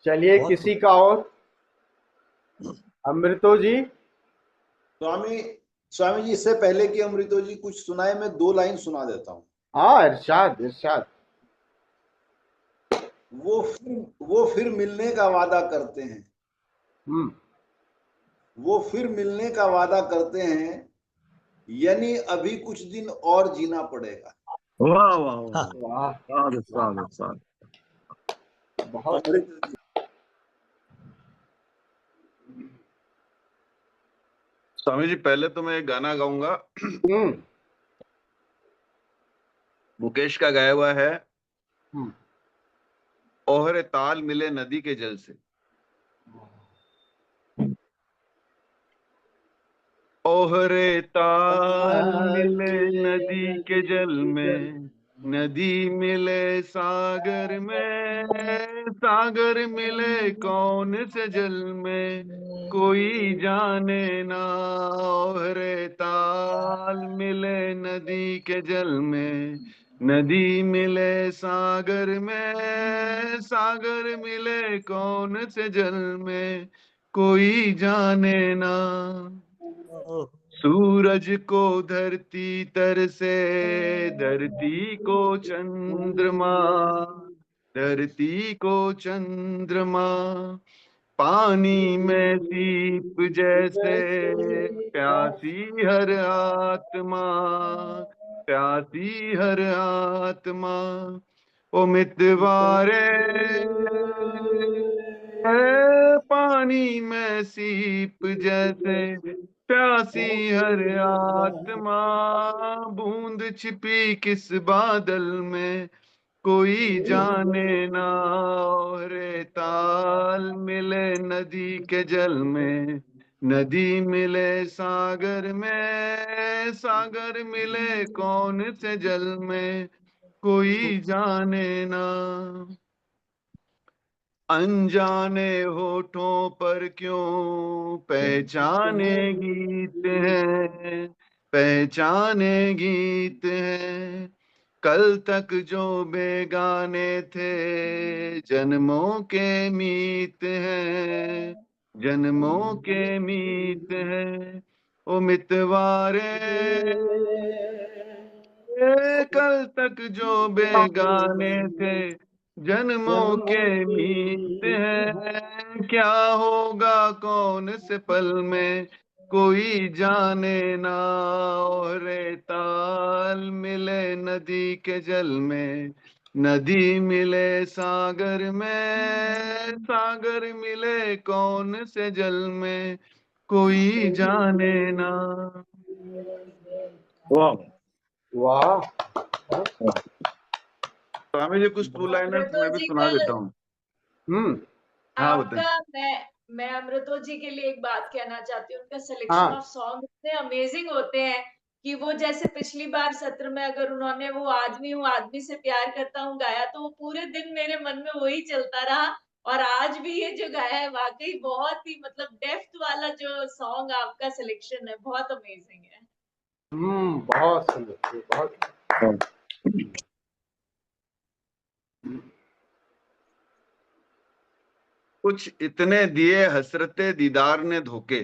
चलिए बहुत किसी का और, अमृतो जी। स्वामी स्वामी जी, इससे पहले कि अमृतो जी कुछ सुनाए, मैं दो लाइन सुना देता हूँ। हाँ, इरशाद इरशाद। वो फिर मिलने का वादा करते हैं। हम्म। वो फिर मिलने का वादा करते हैं, यानी अभी कुछ दिन और जीना पड़ेगा। वाह वाह वाह, वाह साधु वाह, साधु साधु। बहुत। अमृत जी, स्वामी जी, पहले तो मैं एक गाना गाऊंगा। हम्म। मुकेश का गाया हुआ है। हम्म। ओहरे ताल मिले नदी के जल से। ओहरे ताल मिले नदी के जल में, नदी मिले सागर में, सागर मिले कौन से जल में, कोई जाने ना। ओहरे ताल मिले नदी के जल में, नदी मिले सागर में, सागर मिले कौन से जल में, कोई जाने ना। सूरज को धरती तर से, धरती को चंद्रमा, धरती को चंद्रमा, पानी में सीप जैसे, प्यासी हर आत्मा, प्यासी हर आत्मा। ओ मितवारे, है पानी में सीप जैसे, प्यासी हर आत्मा, बूंद छिपी किस बादल में, कोई जाने ना। रे ताल मिले नदी के जल में, नदी मिले सागर में, सागर मिले कौन से जल में, कोई जाने ना। अनजाने होठों पर क्यों पहचाने गीत हैं, पहचाने गीत हैं। कल तक जो बेगाने थे, जन्मों के मीत हैं, जन्मों के मीत हैं। ओ मितवारे, कल तक जो बेगाने थे, जन्मों के मीत हैं। क्या होगा कौन से पल में, कोई जाने ना। रे ताल मिले नदी के जल में, नदी मिले सागर में, सागर मिले कौन से जल में, कोई जाने ना। वाह। वाह। स्वामी जी, कुछ टू लाइनर्स अमृतो मैं भी जी सुना का देता हूँ। हम्म। हाँ बताएं। आपका मैं अमृतो जी के लिए एक बात कहना चाहती हूँ। उनका सिलेक्शन हाँ। ऑफ सॉन्ग इतने अमेजिंग होते हैं कि वो जैसे पिछली बार सत्र में अगर उन्होंने वो आदमी हूँ आदमी से प्यार करता हूँ गाया, तो वो पूरे दिन मेरे मन में वही चलता रहा। और आज भी ये जो गाया है वाकई बहुत ही मतलब डेप्थ वाला जो सॉन्ग आपका सिलेक्शन है, बहुत अमेजिंग है। बहुत सुंदर, बहुत। कुछ इतने दिए हसरते दीदार ने धोखे,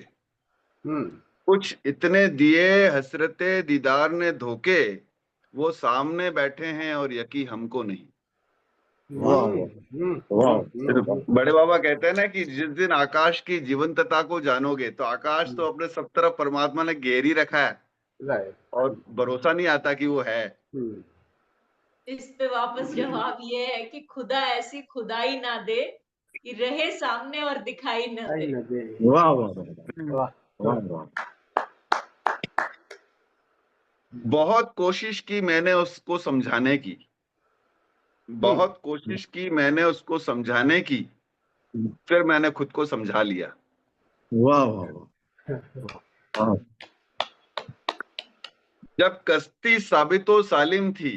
हम्म। कुछ इतने दिए हसरते दीदार ने धोखे, वो सामने बैठे हैं और यकी हमको नहीं। वाह वाह वाह। फिर बड़े बाबा कहते हैं ना कि जिस दिन आकाश की जीवंतता को जानोगे, तो आकाश तो अपने सब तरफ परमात्मा ने घेर ही रखा है, राइट। और भरोसा नहीं आता कि वो है। इस पे वापस जवाब ये है कि खुदा ऐसी खुदाई ना दे कि रहे सामने और दिखाई न दे। वाह वाह वाह वाह। वाह। बहुत कोशिश की मैंने उसको समझाने की, बहुत कोशिश की मैंने उसको समझाने की, फिर मैंने खुद को समझा लिया। वाह वाह वाह। जब कश्ती साबितो सालिम थी,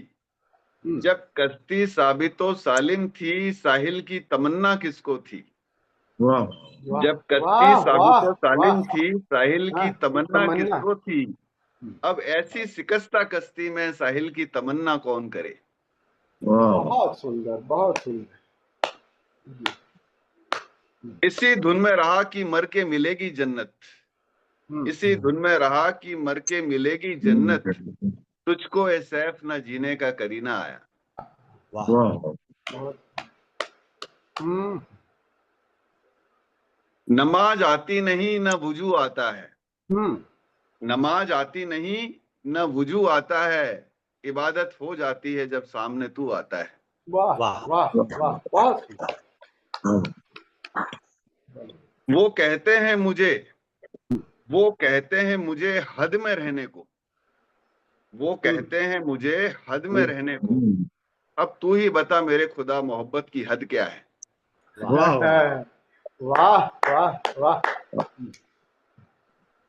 जब कश्ती साबितो सालिम थी, साहिल की तमन्ना किसको थी। वाह। जब कश्ती वाह वाह साबितो वाह। सालिम थी, साहिल की तमन्ना तमन्ना। किसको थी। अब ऐसी शिकस्ता कश्ती में साहिल की तमन्ना कौन करे। वाह। बहुत सुंदर, बहुत सुंदर। इसी धुन में रहा कि मर के मिलेगी जन्नत, इसी धुन में रहा कि मर के मिलेगी जन्नत, तुझको ए सैफ न जीने का करीना आया। नमाज आती नहीं न वुजू आता है, नमाज आती नहीं न वुजू आता है, इबादत हो जाती है जब सामने तू आता है। वाह वाह वाह बहुत वो कहते हैं मुझे, वो कहते हैं मुझे हद में रहने को, वो कहते हैं मुझे हद में रहने को, अब तू ही बता मेरे खुदा मोहब्बत की हद क्या है। वाह वाह वाह।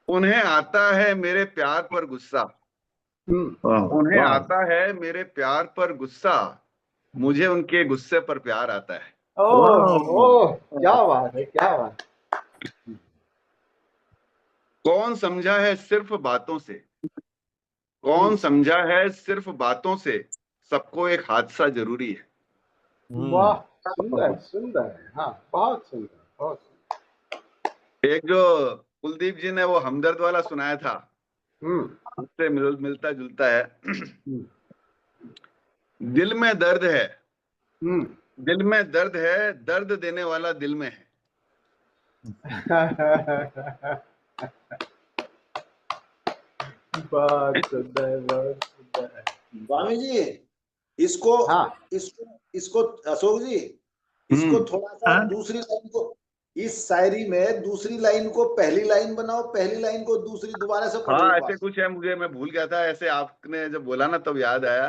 उन्हें आता है मेरे प्यार पर गुस्सा, उन्हें आता है मेरे प्यार पर गुस्सा, मुझे उनके गुस्से पर प्यार आता है। ओह क्या बात है, क्या बात। कौन समझा है सिर्फ बातों से, कौन समझा है सिर्फ बातों से, सबको एक हादसा जरूरी है। वाह सुंदर सुंदर, हाँ बहुत सुंदर बहुत सुंदर। एक जो कुलदीप जी ने वो हमदर्द वाला सुनाया था, उससे मिलता जुलता है। दिल में दर्द है, दिल में दर्द है, दर्द देने वाला दिल में है। बहुत सुंदर बहुत सुंदर। स्वामी जी इसको इसको अशोक जी इसको थोड़ा सा दूसरी लाइन को, इस शायरी में दूसरी लाइन को पहली लाइन बनाओ, पहली लाइन को दूसरी, दोबारा से पढ़ो। हाँ ऐसे कुछ है, मुझे मैं भूल गया था, ऐसे आपने जब बोला ना तब याद आया।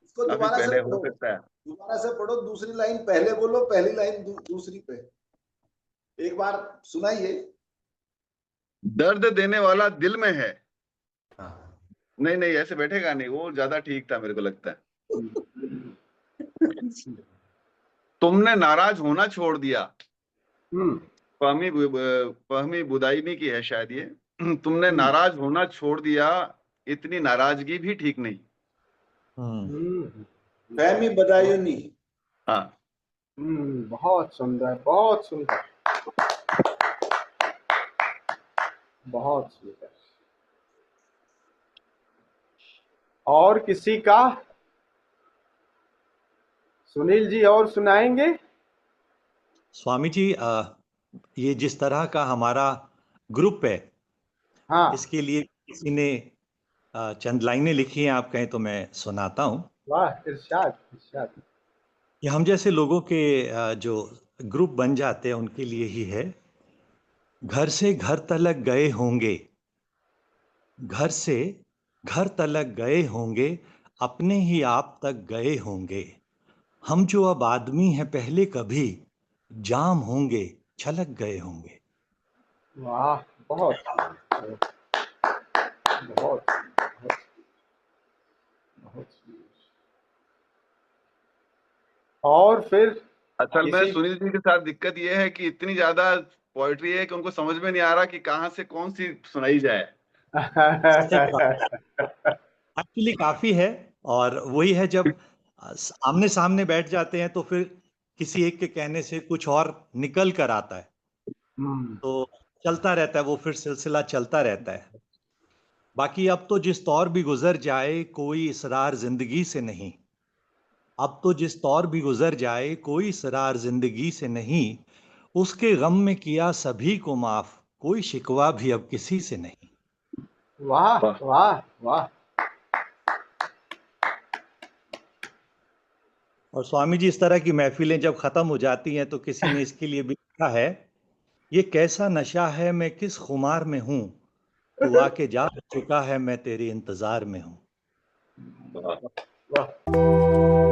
इसको दोबारा से हो सकता है, दोबारा से पढ़ो, दूसरी लाइन पहले बोलो, पहली लाइन दूसरी पे, एक बार सुनाइए। दर्द देने वाला दिल में है। नहीं नहीं ऐसे बैठेगा नहीं, वो ज्यादा ठीक था मेरे को लगता है। तुमने नाराज होना छोड़ दिया, फहमी बुदायनी की है शायद ये। तुमने नाराज होना छोड़ दिया, इतनी नाराजगी भी ठीक नहीं। फहमी बदायूनी। हाँ बहुत सुंदर बहुत सुंदर बहुत सुंदर। और किसी का, सुनील जी और सुनाएंगे? स्वामी जी ये जिस तरह का हमारा ग्रुप है, हाँ इसके लिए किसी ने चंद लाइनें लिखी हैं, आप कहें तो मैं सुनाता हूँ। वाह इरशाद इरशाद। ये हम जैसे लोगों के जो ग्रुप बन जाते हैं उनके लिए ही है। घर से घर तलक गए होंगे, घर से घर तलक गए होंगे, अपने ही आप तक गए होंगे, हम जो अब आदमी हैं पहले कभी जाम होंगे, छलक गए होंगे। वाह बहुत बहुत बहुत। और फिर असल में सुनील जी के साथ दिक्कत ये है कि इतनी ज्यादा पोएट्री है कि उनको समझ में नहीं आ रहा कि कहाँ से कौन सी सुनाई जाए। एक्चुअली काफी है, और वही है जब आमने सामने बैठ जाते हैं तो फिर किसी एक के कहने से कुछ और निकल कर आता है, तो चलता रहता है, वो फिर सिलसिला चलता रहता है। बाकी अब तो जिस दौर भी गुजर जाए कोई इसरार जिंदगी से नहीं, अब तो जिस दौर भी गुजर जाए कोई इसरार जिंदगी से नहीं, उसके गम में किया सभी को माफ, कोई शिकवा भी अब किसी से नहीं। वाह वाह वाह। और स्वामी जी इस तरह की महफिलें जब खत्म हो जाती हैं तो किसी ने इसके लिए भी लिखा है, ये कैसा नशा है मैं किस खुमार में हूं, तू आके जा चुका है मैं तेरे इंतजार में हूं। वाह